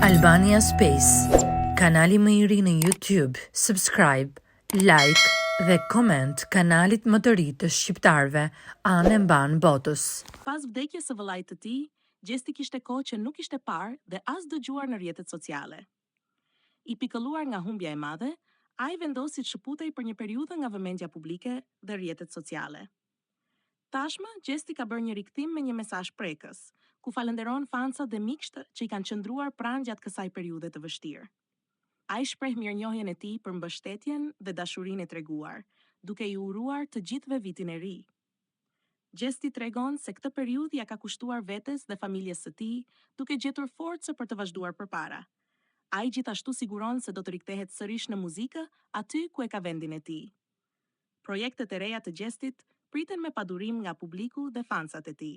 Albania Space, kanali më i ri në YouTube. Subscribe, like dhe comment kanalit më të ri të shqiptarëve anë e mban botës. Pas vdekjes së vëllait të tij, Gjesti kishte kohë që nuk ishte parë dhe as dëgjuar në rrjetet sociale. I pikëlluar nga humbja e madhe, ai vendosi të shëputej për një periudhë nga vëmendja publike dhe rrjetet sociale. Tashmë, Gjesti ka bërë një rikthim me një mesazh prekës, ku falenderon fansat dhe miqtë që i kanë qëndruar pranë gjatë kësaj periudhe të vështirë. Ai shpreh mirënjohjen e tij për mbështetjen dhe dashurinë e treguar, duke i uruar të gjithëve vitin e ri. Gjesti tregon se këtë periudhë ja ka kushtuar vetes dhe familjes së tij, duke gjetur forcë për të vazhduar përpara. Ai gjithashtu siguron se do të rikthehet sërish në muzikë aty ku e ka vendin e tij. Projektet e reja të Gjestit priten me padurim nga publiku dhe fansat e tij.